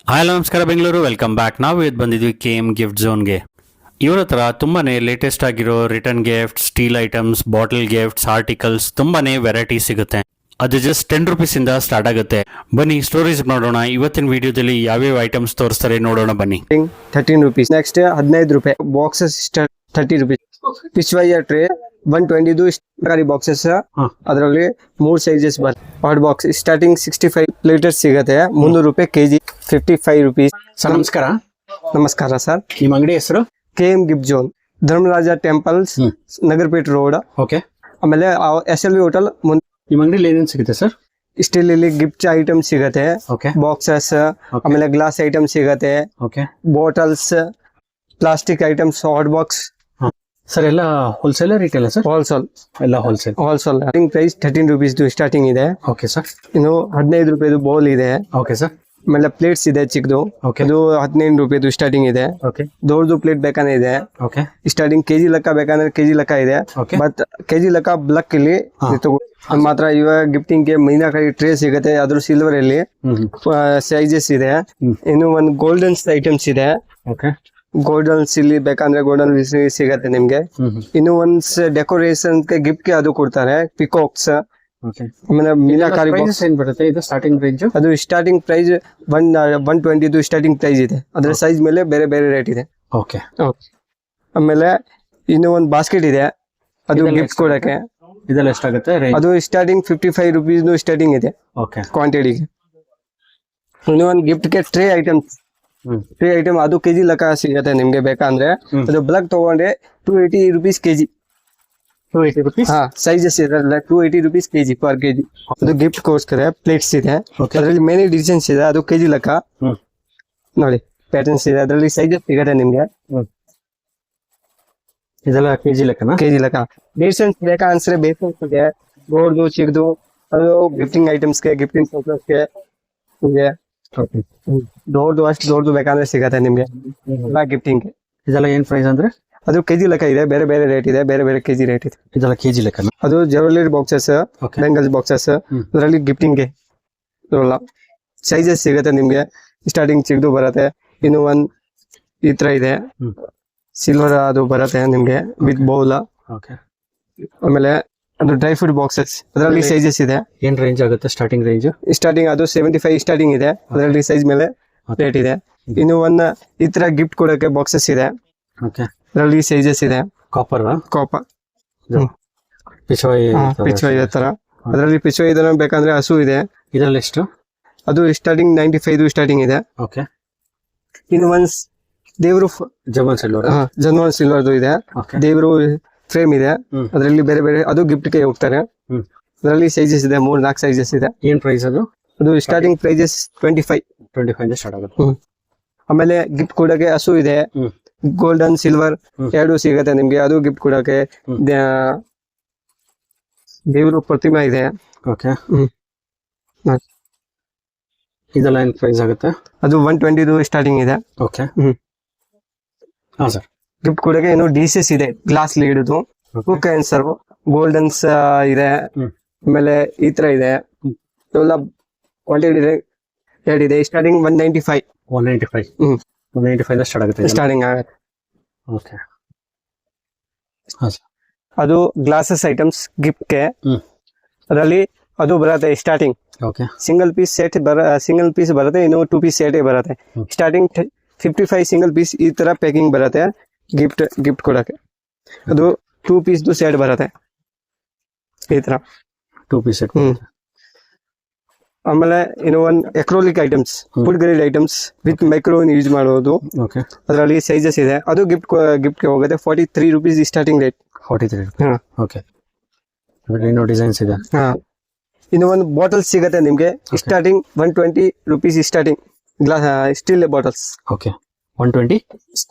Hi ನಮಸ್ಕಾರ Bengaluru, welcome back. ನಾವು ಇದು ಬಂದಿದ್ವಿ KM ಗಿಫ್ಟ್ ಝೋನ್ಗೆ. ಇವರ ಹತ್ರ ತುಂಬಾನೇ ಲೇಟೆಸ್ಟ್ ಆಗಿರೋ return gift, steel items, bottle gifts, articles ತುಂಬಾನೇ ವೆರೈಟಿ ಸಿಗುತ್ತೆ. ಅದು ಜಸ್ಟ್ 10 ರುಪೀಸಿಂದ ಸ್ಟಾರ್ಟ್ ಆಗುತ್ತೆ. ಬನ್ನಿ ಸ್ಟೋರೀಸ್ ನೋಡೋಣ. ಇವತ್ತಿನ ವಿಡಿಯೋದಲ್ಲಿ ಯಾವ್ಯಾವ ಐಟಮ್ಸ್ ತೋರಿಸ್ತಾರೆ ನೋಡೋಣ ಬನ್ನಿ. 13 rupees. Next 15 ರೂಪಾಯಿ ಬಾಕ್ಸಸ್ 30 rupees. ಪಿಚ್ವೈಯ ಟ್ರೇ 122 ಗಾರಿ ಬಾಕ್ಸಸ್. ಅದರಲ್ಲಿ 3 ಸೈಜಸ್ ಬರುತ್ತೆ. ಹಾಟ್ ಬಾಕ್ಸ್ ಸ್ಟಾರ್ಟಿಂಗ್ 65 ಲೀಟರ್ ಸಿಗುತ್ತೆ. 300 ರೂಪಾಯಿ ಕೆಜಿ, 55 rupees. ಸರ್ ನಮಸ್ಕಾರ. ನಮಸ್ಕಾರ ಸರ್. ನಿಮ್ಮ ಅಂಗಡಿ ಹೆಸರು? KM gift zone, Dharmaraja temples, Nagarpet road. Okay. ಆಮೇಲೆ SLV ಹೋಟೆಲ್ ಮುಂದೆ. ನಿಮ್ಮ ಅಂಗಡಿಲಿ ಏನೇನು ಸಿಗುತ್ತೆ ಸರ್? ಸ್ಟಿಲ್ ಇಲ್ಲಿ ಗಿಫ್ಟ್ ಐಟಮ್ ಸಿಗತ್ತೆ, ಓಕೆ. ಬಾಕ್ಸಸ್, ಆಮೇಲೆ ಗ್ಲಾಸ್ ಐಟಮ್ ಸಿಗತ್ತೆ, okay. Bottles, plastic items, hot box. Sir ಎಲ್ಲ ಹೋಲ್ಸೇಲ್ ರಿಟೇಲ್ ಸರ್? ಹೋಲ್ಸೇಲ್. ಎಲ್ಲ wholesale. Starting price 13 rupees starting ಇದೆ. Okay sir. ಇನ್ನು 15 ರೂಪಾಯಿದು ಬೌಲ್ ಇದೆ. Okay sir. ಆಮೇಲೆ ಪ್ಲೇಟ್ಸ್ ಇದೆ ಚಿಕ್ಕದು, Okay. ಅದು 15 ರೂಪಾಯಿದು ಸ್ಟಾರ್ಟಿಂಗ್ ಇದೆ. ಓಕೆ. ದೊಡ್ಡದು ಪ್ಲೇಟ್ ಬೇಕಾದ್ರೆ ಇದೆ. ಓಕೆ. ಸ್ಟಾರ್ಟಿಂಗ್ ಕೆಜಿ ಲೆಕ್ಕ ಬೇಕಂದ್ರೆ ಕೆಜಿ ಲೆಕ್ಕ ಇದೆ. Okay. ಬಟ್ ಕೆಜಿ ಲೆಕ್ಕ ಬ್ಲಕ್ ಇಲ್ಲಿ ಮಾತ್ರ. ಇವಾಗ ಗಿಫ್ಟಿಂಗ್ ಗೆ ಮೀನಾಕರಿ ಟ್ರೇ ಸಿಗುತ್ತೆ, ಅದ್ರ ಸಿಲ್ವರ್ ಅಲ್ಲಿ ಸೈಜಸ್ ಇದೆ. ಇನ್ನು ಒಂದು ಗೋಲ್ಡನ್ ಐಟಮ್ಸ್ ಇದೆ. ಓಕೆ. ಗೋಲ್ಡನ್ ಇಲ್ಲಿ ಬೇಕಂದ್ರೆ ಗೋಲ್ಡನ್ ಸಿಗತ್ತೆ ನಿಮ್ಗೆ. ಇನ್ನು ಒಂದ್ ಡೆಕೋರೇಷನ್ ಗಿಫ್ಟ್ ಗೆ ಅದು ಕೊಡ್ತಾರೆ, ಪಿಕಾಕ್ಸ್. ಓಕೆ. ಆಮೇಲೆ ಮೀನಾಕಾರಿ ಪ್ರೈಸಸ್ ಏನು ಬರುತ್ತೆ ಇದು ಸ್ಟಾರ್ಟಿಂಗ್ ರೇಂಜ್? ಅದು ಸ್ಟಾರ್ಟಿಂಗ್ ಪ್ರೈಸ್ 120 ಸ್ಟಾರ್ಟಿಂಗ್ ಪ್ರೈಸ್ ಇದೆ. ಅದರ ಸೈಜ್ ಮೇಲೆ ಬೇರೆ ಬೇರೆ ರೇಟ್ ಇದೆ. ಓಕೆ. ಆಮೇಲೆ ಇನ್ನು ಒಂದು ಬಾಸ್ಕೆಟ್ ಇದೆ, ಅದು ಇದೆಲ್ಲ ಗಿಫ್ಟ್ ಕೊಡಕ್ಕೆ. ಇದೆಲ್ಲ ಎಷ್ಟಾಗುತ್ತೆ ರೇಂಜ್? ಅದು ಸ್ಟಾರ್ಟಿಂಗ್ 55 rupees ಸ್ಟಾರ್ಟಿಂಗ್ ಇದೆ ಓಕೆ. ಕ್ವಾಂಟಿಟಿಗೆ. ಇನ್ನು ಒಂದು ಗಿಫ್ಟ್ ಗೆ ಟ್ರೇ ಐಟಮ್ ಅದು ಕೆಜಿ ಲೆಕ್ಕ ಸಿಗುತ್ತೆ ನಿಮ್ಗೆ ಬೇಕಂದ್ರೆ. ಅದು ಬ್ಲಕ್ ತಗೊಂಡ್ರೆ 280 rupees ಕೆಜಿ. 280 rupees? ಹಾ, ಸೈಜಸ್ ಇದೆ 280 rupees ಕೆಜಿ ಪರ್ ಕೆಜಿ. ಅದು ಗಿಫ್ಟ್ ಗೋಸ್ಕರ ಪ್ಲೇಟ್ಸ್ ಇದೆ. Okay. ಅದರಲ್ಲಿ ಮೇನಿ ಡಿಸೈನ್ಸ್ ಇದೆ, ಅದು ಕೆಜಿ ಲೆಕ್ಕ. ನೋಡಿ ಪ್ಯಾಟರ್ನ್ಸ್ ಇದೆ, ಅದರಲ್ಲಿ ಸೈಜಸ್ ಸಿಗುತ್ತೆ ನಿಮ್ಗೆ. ಇದೆಲ್ಲ ಕೆಜಿ ಲೆಕ್ಕನಾ? ಕೆಜಿ ಲೆಕ್ಕ. ಡಿಸೈನ್ಸ್ ಬೇಕಾ ಅನ್ಸ್ರೆ ಬೇಸನ್ಸ್ ಇದೆ, ದೊಡ್ಡದು ಚಿಕ್ಕದು. ಅದು ಗಿಫ್ಟಿಂಗ್ ಐಟಮ್ಸ್ಗೆ, ಗಿಫ್ಟಿಂಗ್ ಪರ್ಪಸ್ಗೆ ನಿಮ್ಗೆ ದೊಡ್ಡದು ಅಷ್ಟು ದೊಡ್ಡದು ಬೇಕಂದ್ರೆ ಸಿಗತ್ತೆ ನಿಮ್ಗೆ ಎಲ್ಲ ಗಿಫ್ಟಿಂಗ್. ಇದೆಲ್ಲ ಏನ್ ಪ್ರೈಸ್ ಅಂದ್ರೆ? ಅದು ಕೆಜಿ ಲೆಕ್ಕ ಇದೆ, ಬೇರೆ ಬೇರೆ ರೇಟ್ ಇದೆ, ಬೇರೆ ಬೇರೆ ಕೆಜಿ ರೇಟ್ ಇದೆ. ಇದೆಲ್ಲ ಕೆಜಿ ಲೆಕ್ಕನಾ? ಅದು ಜ್ಯುವೆಲರಿ ಬಾಕ್ಸಸ್, Okay. ಬೆಂಗಲ್ಸ್ ಬಾಕ್ಸಸ್, ಅದರಲ್ಲಿ ಗಿಫ್ಟಿಂಗ್ಗೆ ಸೈಜಸ್ ಸಿಗುತ್ತೆ ನಿಮ್ಗೆ. ಸ್ಟಾರ್ಟಿಂಗ್ ಚಿಕ್ಕದು ಬರುತ್ತೆ. ಇನ್ನು ಒಂದ್ ಈ ತರ ಇದೆ, ಸಿಲ್ವರ್ ಅದು ಬರುತ್ತೆ ನಿಮ್ಗೆ ವಿತ್ ಬೌಲ್. ಓಕೆ. ಆಮೇಲೆ ಅದು ಡ್ರೈ ಫ್ರೂಟ್ ಬಾಕ್ಸಸ್, ಅದರಲ್ಲಿ ಸೈಜಸ್ ಇದೆ. ಏನ್ ರೇಂಜ್ ಆಗುತ್ತೆ ಸ್ಟಾರ್ಟಿಂಗ್ ರೇಂಜ್? ಸ್ಟಾರ್ಟಿಂಗ್ ಅದು 75 ಸ್ಟಾರ್ಟಿಂಗ್ ಇದೆ, ಅದರಲ್ಲಿ ಸೈಜ್ ಮೇಲೆ ರೇಟ್ ಇದೆ. ಇನ್ನು ಒಂದು ಈ ತರ ಗಿಫ್ಟ್ ಕೊಡೋಕೆ ಬಾಕ್ಸಸ್ ಇದೆ, ಓಕೆ. ಅದರಲ್ಲಿ ಸೈಜಸ್ ಇದೆ. ಕಾಪರ್ ಕಾಪರ್ ಪಿಚ್ವಾಯಿ ಪಿಚ್ವ ಇದೆ ತರ. ಅದರಲ್ಲಿ ಪಿಚ್ವ ಇದನ್ನ ಬೇಕಂದ್ರೆ ಹಸು ಇದೆ. ಇದರಲ್ಲಿ ಎಷ್ಟು? ಅದು ಸ್ಟಾರ್ಟಿಂಗ್ 95 ಸ್ಟಾರ್ಟಿಂಗ್ ಇದೆ. ಓಕೆ. ಇನ್ನು ಒನ್ಸ್ ದೇವ್ರು ಜಮನ್ ಸಿಲ್ವರ್. ಜನ್ವನ್ ಸಿಲ್ವರ್ದು ಇದೆ. ಓಕೆ. ದೇವ್ರು ಫ್ರೇಮ್ ಇದೆ, ಅದರಲ್ಲಿ ಬೇರೆ ಬೇರೆ ಅದು ಗಿಫ್ಟ್ ಗೆ ಹೋಗ್ತಾರೆ. ಅದರಲ್ಲಿ ಸೈಜಸ್ ಇದೆ, 3-4 ಸೈಜಸ್ ಇದೆ. ಏನ್ ಪ್ರೈಸ್ ಅದು? ಅದು ಸ್ಟಾರ್ಟಿಂಗ್ ಪ್ರೈಸಸ್ 25 ಸ್ಟಾರ್ಟ್ ಆಗುತ್ತೆ. ಆಮೇಲೆ ಗಿಫ್ಟ್ ಕೊಡೋಕೆ ಹಸು ಇದೆ, ಗೋಲ್ಡನ್ ಸಿಲ್ವರ್ ಎರಡು ಸಿಗತ್ತೆ ನಿಮ್ಗೆ. ಅದು ಗಿಫ್ಟ್ ಕೊಡೋಕೆ ದೇವ್ರು ಪ್ರತಿಮಾ ಇದೆ. ಓಕೆ. ಇದೆಲ್ಲ ಏನ್ ಪ್ರೈಸ್ ಆಗುತ್ತೆ? ಅದು 120 ಸ್ಟಾರ್ಟಿಂಗ್ ಇದೆ. ಓಕೆ. ಹಾ ಸರ್. ಗಿಫ್ಟ್ ಕೊಡೋಕೆ ಇನ್ನು ಡಿಶಸ್ ಇದೆ, ಗ್ಲಾಸ್ ಲೀಡ್ದು, ಕುಕ್ ಅಂಡ್ ಸರ್ವ್, ಗೋಲ್ಡನ್ಸ್ ಇದೆ. ಆಮೇಲೆ ಈ ತರ ಇದೆ, ಇವೆಲ್ಲ ಕ್ವಾಂಟಿಟಿ ರೇಟ್ ಇದೆ. ಸ್ಟಾರ್ಟಿಂಗ್ 195. 195 ಸ್ಟಾರ್ಟ್ ಆಗುತ್ತೆ. ಸ್ಟಾರ್ಟಿಂಗ್ ಆಗುತ್ತೆ. ಓಕೆ. ಹಾ ಸರ್. ಅದು ಗ್ಲಾಸಸ್ ಐಟಮ್ಸ್ ಗಿಫ್ಟ್ಗೆ. ಅದರಲ್ಲಿ ಅದು ಬರುತ್ತೆ ಸ್ಟಾರ್ಟಿಂಗ್ ಓಕೆ. ಸಿಂಗಲ್ ಪೀಸ್ ಬರುತ್ತೆ, ಇನ್ನು 2 ಪೀಸ್ ಸೆಟ್ ಬರುತ್ತೆ. ಸ್ಟಾರ್ಟಿಂಗ್ 55 ಸಿಂಗಲ್ ಪೀಸ್ ಈ ತರ ಪ್ಯಾಕಿಂಗ್ ಬರುತ್ತೆ ಗಿಫ್ಟ್ ಕೊಡಕ್ಕೆ. ಅದು 2 ಪೀಸ್ ಸೆಟ್ ಬರುತ್ತೆ ಈ ತರ 2 ಪೀಸ್ ಸೆಟ್. ಆಮೇಲೆ ಇನ್ನು ಒಂದು acrylic items, food grade items with micron use ಮಾಡೋದು. ಓಕೆ. ಅದರಲ್ಲಿ ಸೈಜಸ್ ಇದೆ, ಅದು ಗಿಫ್ಟ್ಗೆ ಹೋಗುತ್ತೆ. 43 ರೂಪೀಸ್ ಸ್ಟಾರ್ಟಿಂಗ್ ರೇಟ್. 43. ಓಕೆ. ಇನ್ನೂ ಡಿಸೈನ್ಸ್ ಇದೆ. ಇನ್ನು ಒಂದು ಬಾಟಲ್ಸ್ ಸಿಗತ್ತೆ ನಿಮ್ಗೆ. Starting 120 rupees starting glass steel bottles. Okay. 120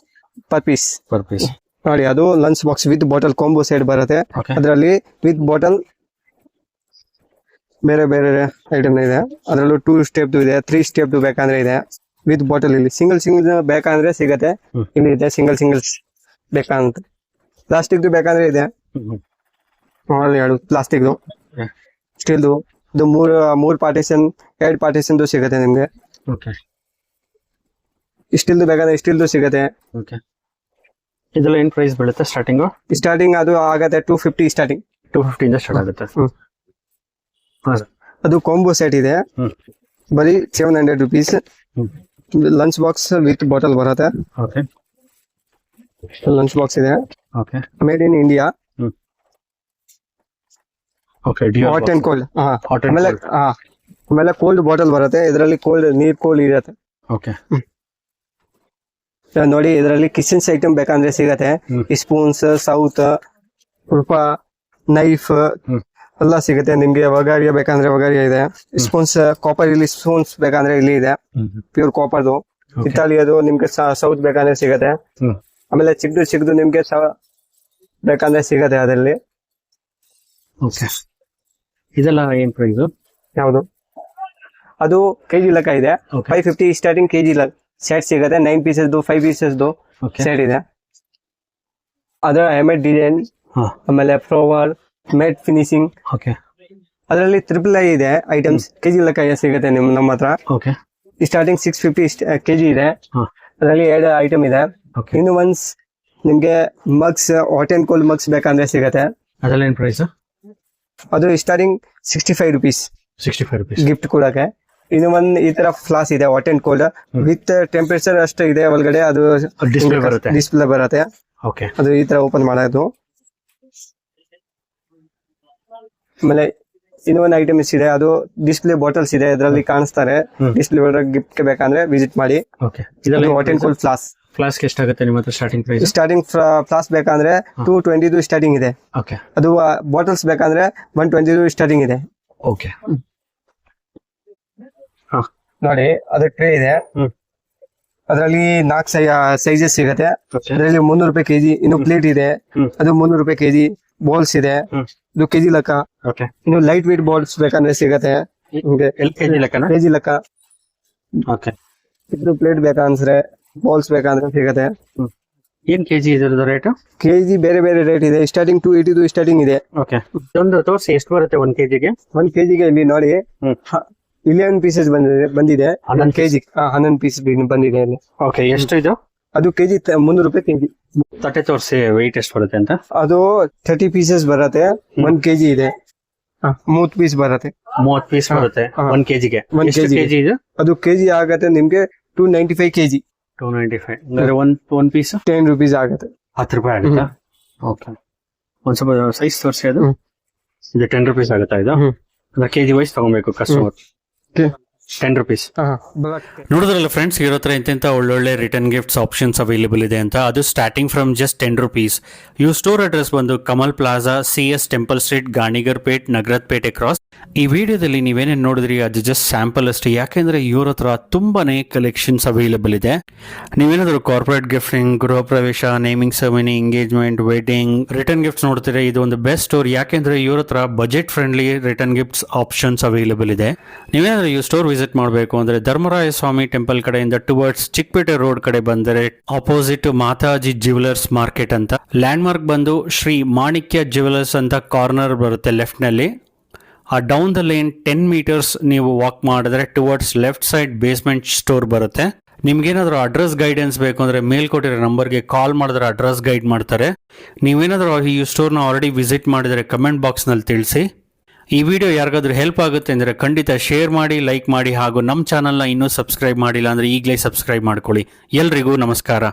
per piece. ನೋಡಿ ಅದು lunch box with bottle combo set ಬರುತ್ತೆ. ಅದರಲ್ಲಿ ವಿತ್ ಬಾಟಲ್ ಬೇರೆ ಬೇರೆ ಐಟಮ್ ಇದೆ. ಅದರಲ್ಲೂ 2 ಸ್ಟೆಪ್ ಇದೆ, 3 ಸ್ಟೆಪ್ ಬೇಕಂದ್ರೆ ಇದೆ. ವಿತ್ ಬಾಟಲ್ ಇಲ್ಲಿ ಸಿಂಗಲ್ ಬೇಕಂದ್ರೆ ಸಿಗತ್ತೆ. ಇಲ್ಲಿ ಇದೆ ಸಿಂಗಲ್ಸ್ ಬೇಕಂತ. ಪ್ಲಾಸ್ಟಿಕ್ ಬೇಕಂದ್ರೆ ಇದೆ, ಪ್ಲಾಸ್ಟಿಕ್, ಸ್ಟೀಲ್ದು. ಇದು ಮೂರು ಪಾರ್ಟಿಷನ್ 2 ಪಾರ್ಟಿಷನ್ ಸಿಗುತ್ತೆ ನಿಮ್ಗೆ. ಓಕೆ. ಸ್ಟೀಲ್ದು ಬೇಕಾದ್ರೆ ಸ್ಟೀಲ್ದು ಸಿಗುತ್ತೆ. ಓಕೆ. ಇದೆಲ್ಲ ಏನ್ ಪ್ರೈಸ್ ಬೀಳುತ್ತೆ ಸ್ಟಾರ್ಟಿಂಗು? ಸ್ಟಾರ್ಟಿಂಗ್ ಅದು ಆಗತ್ತೆ 250 ಸ್ಟಾರ್ಟಿಂಗ್. 250 ಇಂದ ಸ್ಟಾರ್ಟ್ ಆಗುತ್ತೆ. ಹಾ ಸರ್. ಅದು ಕಾಂಬೋ ಸೆಟ್ ಇದೆ, ಬರೀ 700 rupees. Lunch box with bottle ಬರುತ್ತೆ. ಓಕೆ. ಲಂಚ್ ಬಾಕ್ಸ್ ಇದೆ, okay. Made in India. Okay. Hot and cold. Hot and ಆಮೇಲೆ cold. ಆಮೇಲೆ ಕೋಲ್ಡ್ ಬಾಟಲ್ ಬರುತ್ತೆ, ಇದರಲ್ಲಿ ನೀರ್ ಕೋಲ್ಡ್ ಇರುತ್ತೆ. ಓಕೆ. ನೋಡಿ, ಇದರಲ್ಲಿ ಕಿಚನ್ಸ್ ಐಟಮ್ ಬೇಕಂದ್ರೆ ಸಿಗತ್ತೆ. ಸ್ಪೂನ್ಸ್, ಸೌತ್, ಕುರ್ಪ, ನೈಫ್ ಎಲ್ಲ ಸಿಗುತ್ತೆ ನಿಮ್ಗೆ. ಒಗಾರಿಯ ಬೇಕಂದ್ರೆ ಒಗಾರಿಯ ಇದೆ. ಸ್ಪೂನ್ಸ್ ಕಾಪರ್, ಇಲ್ಲಿ ಸ್ಪೂನ್ಸ್ ಬೇಕಂದ್ರೆ ಇಲ್ಲಿ ಇದೆ, ಪ್ಯೂರ್ ಕಾಪರ್ದು. ಇತಾಲಿಯದು ನಿಮ್ಗೆ ಸೌತ್ ಬೇಕಂದ್ರೆ ಸಿಗತ್ತೆ. ಆಮೇಲೆ ಚಿಕ್ಕದು ನಿಮ್ಗೆ ಬೇಕಂದ್ರೆ ಸಿಗತ್ತೆ ಅದರಲ್ಲಿ. ಓಕೆ. ಇದೆಲ್ಲ ಏನ್ ಪ್ರೈಸ್? ಯಾವುದು? ಅದು ಕೆಜಿ ಲೆಕ್ಕ ಇದೆ. Okay. 550 ಸ್ಟಾರ್ಟಿಂಗ್ ಕೆಜಿ ಸೆಟ್ ಸಿಗುತ್ತೆ. 9 ಪೀಸಸ್ದು 5 ಪೀಸಸ್ದು Okay. ಸೆಟ್ ಇದೆ. ಅದರ ಹೆಮೆಡ್ ಡಿಸೈನ್, ಆಮೇಲೆ ಫ್ಲವರ್, ಮ್ಯಾಟ್ ಫಿನಿಶಿಂಗ್. ಓಕೆ. ಅದರಲ್ಲಿ III ಇದೆ ಐಟಮ್ಸ್. ಕೆಜಿ ಲೆಕ್ಕ ಸಿಗುತ್ತೆ ನಮ್ಮ ಹತ್ರ. ಓಕೆ. ಸ್ಟಾರ್ಟಿಂಗ್ 650 ಕೆಜಿ ಇದೆ. ಅದರಲ್ಲಿ 2 ಐಟಮ್ ಇದೆ. Okay. ಇನ್ನು ಒನ್ಸ್ ನಿಮ್ಗೆ mugs, hot and cold mugs ಬೇಕಂದ್ರೆ ಸಿಗತ್ತೆ. ಅದೆಲ್ಲ ಏನ್ ಪ್ರೈಸ್? ಅದು ಸ್ಟಾರ್ಟಿಂಗ್ 65 rupees 65 rupees. ಗಿಫ್ಟ್ ಕೊಡಕ್ಕೆ. ಇನ್ನು ಒಂದ್ ಈ ತರ ಫ್ಲಾಸ್ ಇದೆ, hot and cold with temperature ಅಷ್ಟು ಇದೆ ಒಳಗಡೆ. ಅದು ಡಿಸ್ಪ್ಲೇ ಬರುತ್ತೆ. ಡಿಸ್ಪ್ಲೇ ಬರುತ್ತೆ. ಓಕೆ. ಅದು ಈ ತರ ಓಪನ್ ಮಾಡೋದು. ಆಮೇಲೆ ಇನ್ನೂ ಒಂದು ಐಟಮ್ಸ್ ಇದೆ, ಅದು ಡಿಸ್ಪ್ಲೇ ಬಾಟಲ್ಸ್ ಇದೆ, ಇದರಲ್ಲಿ ಕಾಣಿಸ್ತಾರೆ. ಡಿಸ್ಪ್ಲೇ ಒಳಗೆ ಗಿಫ್ಟ್ ಬೇಕಂದ್ರೆ ವಿಸಿಟ್ ಮಾಡಿ. ಓಕೆ. ಇದೆಲ್ಲ hot and cold flaws. Flask ಎಷ್ಟಾಗುತ್ತೆ ನಿಮ್ಮ ಹತ್ರ ಸ್ಟಾರ್ಟಿಂಗ್ ಪ್ರೈಸ್? ಸ್ಟಾರ್ಟಿಂಗ್ ಫ್ಲಾಸ್ ಬೇಕಂದ್ರೆ 220 ಸ್ಟಾರ್ಟಿಂಗ್ ಇದೆ. ಓಕೆ. ಅದು ಬಾಟಲ್ಸ್ ಬೇಕಂದ್ರೆ 120 ಸ್ಟಾರ್ಟಿಂಗ್ ಇದೆ. ಓಕೆ. ನೋಡಿ, ಅದು ಟ್ರೇ ಇದೆ, ಅದರಲ್ಲಿ 4 ಸೈಜಸ್ ಸಿಗತ್ತೆ. ಅದರಲ್ಲಿ 300 ರೂಪಾಯಿ ಕೆಜಿ. ಇನ್ನು ಪ್ಲೇಟ್ ಇದೆ, ಅದು 300 ರೂಪಾಯಿ ಕೆಜಿ. ಬೌಲ್ಸ್ ಇದೆ, ಇದು ಕೆಜಿ ಲೆಕ್ಕ. ಓಕೆ. ಇನ್ನು ಲೈಟ್ ವೇಟ್ ಬೌಲ್ಸ್ ಬೇಕಂದ್ರೆ ಸಿಗತ್ತೆ. ಕೆಜಿ ಲೆಕ್ಕನಾ? ಕೆಜಿ ಲೆಕ್ಕ. ಓಕೆ. ಇದು ಪ್ಲೇಟ್ ಬೇಕಂದ್ರೆ, ಬೌಲ್ಸ್ ಬೇಕಂದ್ರೆ ಸಿಗತ್ತೆ. ಏನ್ ಕೆಜಿ ಇದ್ರದ್ದು ರೇಟ್? ಕೆಜಿ ಬೇರೆ ಬೇರೆ ರೇಟ್ ಇದೆ. ಸ್ಟಾರ್ಟಿಂಗ್ 280 ಸ್ಟಾರ್ಟಿಂಗ್ ಇದೆ. ಓಕೆ. ಒಂದು ತೋರಿಸಿ, ಎಷ್ಟು ಬರುತ್ತೆ 1 kg? 1 kg ಇಲ್ಲಿ ನೋಡಿ 11 ಪೀಸಸ್ ಬಂದಿದೆ. 11 kg 11 ಪೀಸ್ ಬಂದಿದೆ ಇಲ್ಲಿ. ಓಕೆ. ಎಷ್ಟು ಇದು? ಅದು ಕೆಜಿ 300 ರೂಪಾಯಿ ಕೆಜಿ. ತಟ್ಟೆ ತೋರಿಸಿ, ವೆಯ್ಟ್ ಎಷ್ಟು ಬರುತ್ತೆ ಅಂತ. ಅದು 30 ಪೀಸಸ್ ಬರುತ್ತೆ. 1 kg ಇದೆ. 30 ಪೀಸ್ ಬರುತ್ತೆ. 30 ಪೀಸ್ ಬರುತ್ತೆ 1 kg-ಗೆ. 1 ಎಷ್ಟು kg ಕೆಜಿ ಇದು? ಅದು ಕೆಜಿ ಆಗತ್ತೆ ನಿಮ್ಗೆ 295 kg. 295. ಅಂದ್ರೆ ಒಂದ್ ಪೀಸ್ 10 ರೂಪೀಸ್ ಆಗತ್ತೆ. 10 ರೂಪಾಯಿ ಆಗುತ್ತಾ? ಓಕೆ. ಒಂದ್ ಸ್ವಲ್ಪ ಸೈಜ್ ತೋರಿಸಿ. ಅದು ಇದು 10 ರೂಪೀಸ್ ಆಗುತ್ತಾ ಇದು? ಅಂದ್ರೆ ಕೆಜಿ ವೈಸ್ ತಗೊಬೇಕು ಕಸ್ಟಮರ್. 10 ರೂಪೀಸ್. ನೋಡಿದ್ರಲ್ಲ ಫ್ರೆಂಡ್ಸ್, ಇರೋ ಹತ್ರ ಇಂಥ ಒಳ್ಳೊಳ್ಳೆ ರಿಟರ್ನ್ ಗಿಫ್ಟ್ಸ್ ಆಪ್ಷನ್ಸ್ ಅವೈಲೇಬಲ್ ಇದೆ ಅಂತ. ಅದು ಸ್ಟಾರ್ಟಿಂಗ್ ಫ್ರಮ್ ಜಸ್ಟ್ 10 rupees. ಇವು ಸ್ಟೋರ್ ಅಡ್ರೆಸ್ ಬಂದು Kamal plaza, CS temple street, Ganigarpet, Nagarathpete cross. ಈ ವಿಡಿಯೋದಲ್ಲಿ ನೀವೇನೇನು ನೋಡಿದ್ರಿ ಅದು ಜಸ್ಟ್ ಸ್ಯಾಂಪಲ್ ಅಷ್ಟೇ, ಯಾಕೆಂದ್ರೆ ಇವ್ರ ಹತ್ರ ತುಂಬಾನೇ ಕಲೆಕ್ಷನ್ಸ್ ಅವೈಲೇಬಲ್ ಇದೆ. ನೀವೇನಾದ್ರು ಕಾರ್ಪೊರೇಟ್ ಗಿಫ್ಟಿಂಗ್, ಗೃಹ ಪ್ರವೇಶ, naming ceremony, engagement, wedding, return gifts ನೋಡ್ತೀರಾ, ಇದು ಒಂದು ಬೆಸ್ಟ್ ಸ್ಟೋರ್. ಯಾಕೆಂದ್ರೆ ಇವ್ರ ಹತ್ರ budget friendly return gifts options available ಇದೆ. ನೀವೇನಾದ್ರೂ ಈ ಸ್ಟೋರ್ ವಿಸಿಟ್ ಮಾಡಬೇಕು ಅಂದ್ರೆ ಧರ್ಮರಾಯ ಸ್ವಾಮಿ ಟೆಂಪಲ್ ಕಡೆಯಿಂದ ಟುವರ್ಡ್ಸ್ ಚಿಕ್ಕಪೇಟೆ ರೋಡ್ ಕಡೆ ಬಂದರೆ ಆಪೋಸಿಟ್ ಮಾತಾಜಿ ಜ್ಯುವೆಲರ್ಸ್ ಮಾರ್ಕೆಟ್ ಅಂತ ಲ್ಯಾಂಡ್ ಮಾರ್ಕ್ ಬಂದು ಶ್ರೀ ಮಾಣಿಕ್ಯ ಜ್ಯುವೆಲರ್ಸ್ ಅಂತ ಕಾರ್ನರ್ ಬರುತ್ತೆ ಲೆಫ್ಟ್ ನಲ್ಲಿ. ಆ ಡೌನ್ ದ ಲೇನ್ 10 meters ನೀವು ವಾಕ್ ಮಾಡಿದ್ರೆ towards left side basement store ಬರುತ್ತೆ. ನಿಮ್ಗೇನಾದ್ರೂ ಅಡ್ರೆಸ್ ಗೈಡೆನ್ಸ್ ಬೇಕು ಅಂದ್ರೆ ಮೇಲ್ಕೊಟ್ಟಿರೋ ನಂಬರ್ಗೆ ಕಾಲ್ ಮಾಡಿದ್ರೆ ಅಡ್ರೆಸ್ ಗೈಡ್ ಮಾಡ್ತಾರೆ. ನೀವೇನಾದ್ರೂ ಈ ಸ್ಟೋರ್ನ ಆಲ್ರೆಡಿ ವಿಸಿಟ್ ಮಾಡಿದ್ರೆ ಕಮೆಂಟ್ ಬಾಕ್ಸ್ ನಲ್ಲಿ ತಿಳಿಸಿ. ಈ ವಿಡಿಯೋ ಯಾರಿಗಾದ್ರೂ ಹೆಲ್ಪ್ ಆಗುತ್ತೆ ಅಂದರೆ ಖಂಡಿತ ಶೇರ್ ಮಾಡಿ, ಲೈಕ್ ಮಾಡಿ, ಹಾಗೂ ನಮ್ಮ ಚಾನಲ್ನ ಇನ್ನೂ ಸಬ್ಸ್ಕ್ರೈಬ್ ಮಾಡಿಲ್ಲ ಅಂದರೆ ಈಗಲೇ ಸಬ್ಸ್ಕ್ರೈಬ್ ಮಾಡ್ಕೊಳ್ಳಿ. ಎಲ್ರಿಗೂ ನಮಸ್ಕಾರ.